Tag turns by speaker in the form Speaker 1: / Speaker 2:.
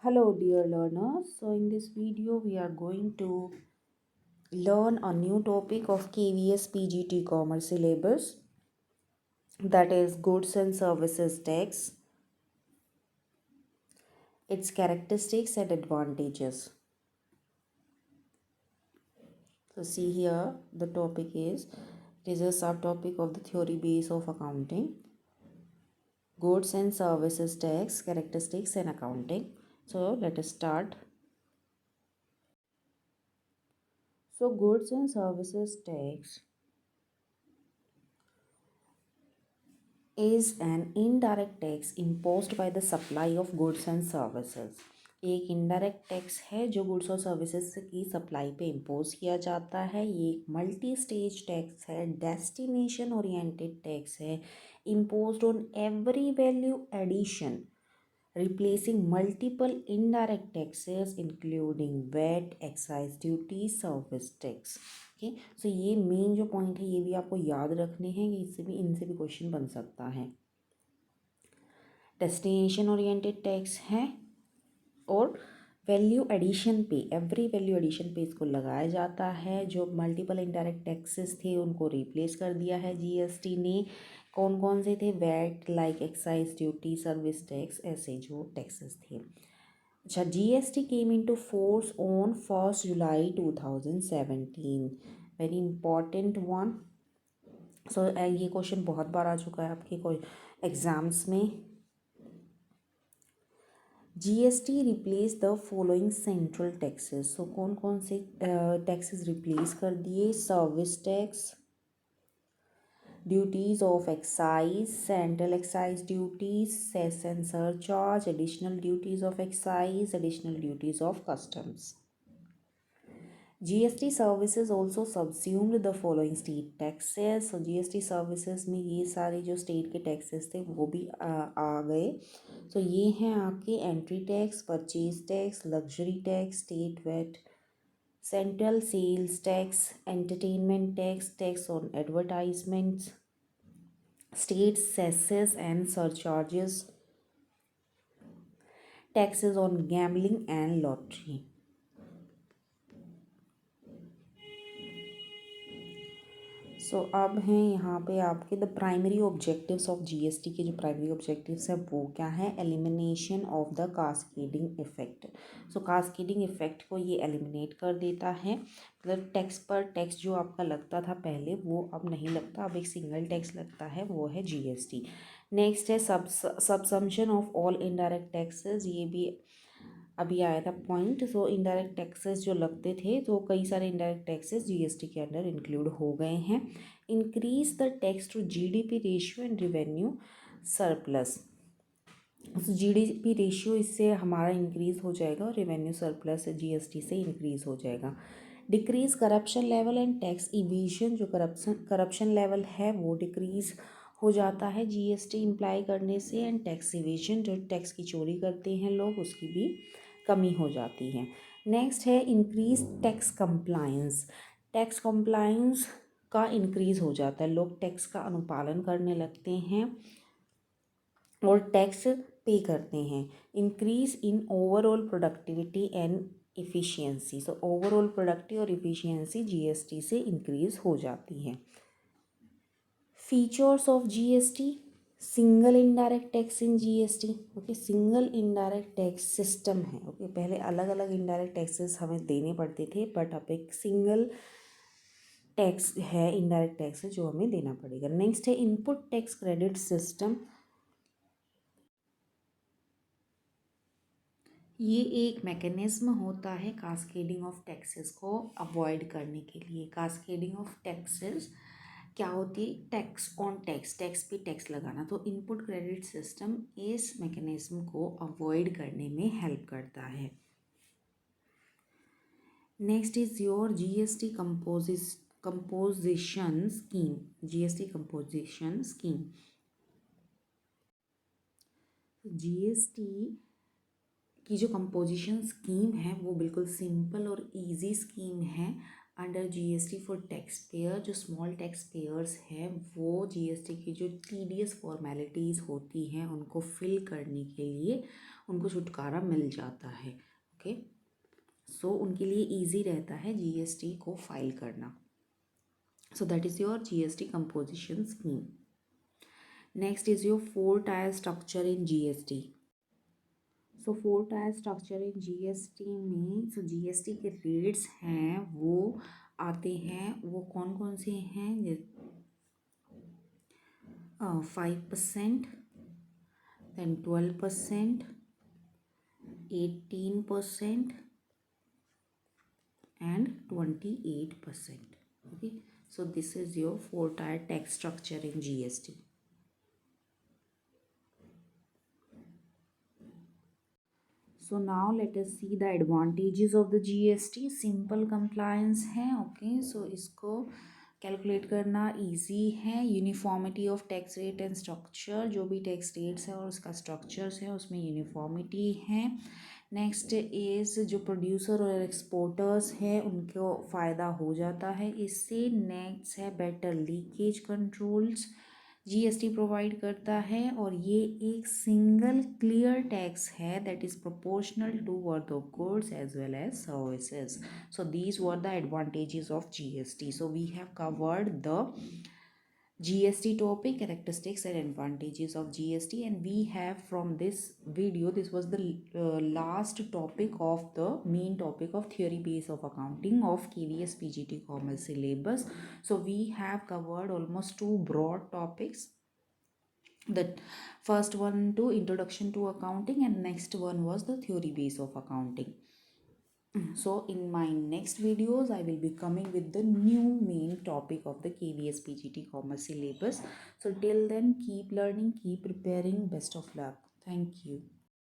Speaker 1: Hello dear learners. So in this video we are going to learn a new topic of KVS PGT Commerce syllabus, that is goods and services tax, its characteristics and advantages. So see here the topic is, it is a subtopic of the theory base of accounting, goods and services tax, characteristics and accounting. So let us start. So goods and services tax is an indirect tax imposed by the supply of goods and services. एक indirect tax है जो goods और services की supply पे impose किया जाता है। ये एक मल्टी स्टेज टैक्स है, डेस्टिनेशन ओरिएंटेड टैक्स है, imposed on every value addition, replacing multiple indirect taxes including VAT, excise duty, service tax. Okay, so ये मेन जो पॉइंट है ये भी आपको याद रखने हैं कि इससे भी इनसे भी क्वेश्चन बन सकता है। डेस्टिनेशन ओरिएंटेड टैक्स है और वैल्यू एडिशन पे, एवरी वैल्यू एडिशन पे इसको लगाया जाता है। जो मल्टीपल इनडायरेक्ट टैक्सेस थे उनको रिप्लेस कर दिया है जीएसटी ने। कौन कौन से थे? VAT, like excise duty, service tax, ऐसे जो टैक्सेस थे। अच्छा, GST came into force on 1 July 2017, very important one. So ये क्वेश्चन बहुत बार आ चुका है आपके कोई एग्जाम्स में। GST replace the following central taxes. So कौन कौन से टैक्सेस रिप्लेस कर दिए? Service tax, duties of excise, central excise duties, cess and surcharge, additional duties of excise, additional duties of customs. GST services also subsumed the following state taxes. So GST services में ये सारे जो state के taxes थे वो भी आ गए। सो ये हैं आपके entry tax, purchase tax, luxury tax, state VAT, central sales tax, entertainment tax, tax on advertisements, state cesses and surcharges, taxes on gambling and lottery. So अब हैं यहाँ पे आपके the primary objectives of GST के जो primary objectives है वो क्या है? Elimination of the cascading effect. So cascading effect को ये एलिमिनेट कर देता है। मतलब टैक्स पर टैक्स जो आपका लगता था पहले वो अब नहीं लगता, अब एक सिंगल टैक्स लगता है, वो है जीएसटी। नेक्स्ट है सबसम्पशन ऑफ ऑल इनडायरेक्ट टैक्सेस। ये भी अभी आया था पॉइंट। सो इनडायरेक्ट टैक्सेस जो लगते थे तो कई सारे इनडायरेक्ट टैक्सेस जीएसटी के अंडर इंक्लूड हो गए हैं। Increase the tax to GDP ratio and revenue surplus. GDP ratio इससे हमारा इंक्रीज हो जाएगा और रेवेन्यू सरप्लस जीएसटी से इंक्रीज हो जाएगा। Decrease corruption level and tax evasion. जो करप्शन लेवल है वो डिक्रीज हो जाता है जीएसटी इम्प्लाई करने से, एंड टैक्स इवेजन, जो टैक्स की चोरी करते हैं लोग, उसकी भी कमी हो जाती है। नेक्स्ट है increase tax compliance. Tax compliance का इंक्रीज हो जाता है, लोग टैक्स का अनुपालन करने लगते हैं और टैक्स पे करते हैं। Increase in overall productivity and efficiency. So overall productive और इफ़िशियंसी जीएसटी से इंक्रीज हो जाती है। Features of GST, single indirect tax in GST. Okay, single indirect tax system है। ओके, पहले अलग अलग इनडायरेक्ट टैक्सेस हमें देने पड़ते थे, बट अब एक सिंगल टैक्स है, इनडायरेक्ट टैक्स है, जो हमें देना पड़ेगा। नेक्स्ट है इनपुट टैक्स क्रेडिट सिस्टम। ये एक मैकेनिज्म होता है कास्केडिंग ऑफ टैक्सेस को अवॉइड करने के लिए। कास्केडिंग ऑफ टैक्सेस क्या होती है? टैक्स ऑन टैक्स, टैक्स पे टैक्स लगाना। तो इनपुट क्रेडिट सिस्टम इस मैकेनिज्म को अवॉइड करने में हेल्प करता है। Next is your GST composition scheme. GST composition scheme, GST की जो कंपोजिशन स्कीम है वो बिल्कुल सिंपल और इजी स्कीम है। Under GST for tax payer, जो स्मॉल टैक्स पेयर्स हैं वो जीएसटी की जो टीडियस फॉर्मेलिटीज़ होती हैं उनको फिल करने के लिए उनको छुटकारा मिल जाता है। ओके, सो उनके लिए इजी रहता है जीएसटी को फाइल करना। So that is your GST composition scheme. Next is your 4 tyre structure in GST. So 4 tyre structure in GST में जो जीएसटी के रेट्स हैं वो आते हैं, वो कौन कौन से हैं? 5%, then 12%, 18% and 28%. Okay, so this is your 4 tier tax structure in GST. So now let us see the advantages of the GST. Simple compliance है, okay, so इसको कैलकुलेट करना इजी है। Uniformity of tax rate and structure, जो भी tax rates है और उसका structures है उसमें यूनिफॉर्मिटी है। नेक्स्ट इज़ जो प्रोड्यूसर और एक्सपोर्टर्स हैं उनको फ़ायदा हो जाता है इससे। नेक्स्ट है better leakage controls GST provide करता है, और ये एक सिंगल क्लियर टैक्स है that is proportional to worth of goods as well as services. So these were the advantages of GST. So we have covered the GST topic, characteristics and advantages of GST, and we have from this video, this was the last topic of the main topic of theory base of accounting of KVS PGT Commerce syllabus. So we have covered almost 2 broad topics. The first one to introduction to accounting, and next one was the theory base of accounting. So in my next videos I will be coming with the new main topic of the KVS PGT Commerce syllabus. So till then, keep learning, keep preparing. Best of luck. Thank you.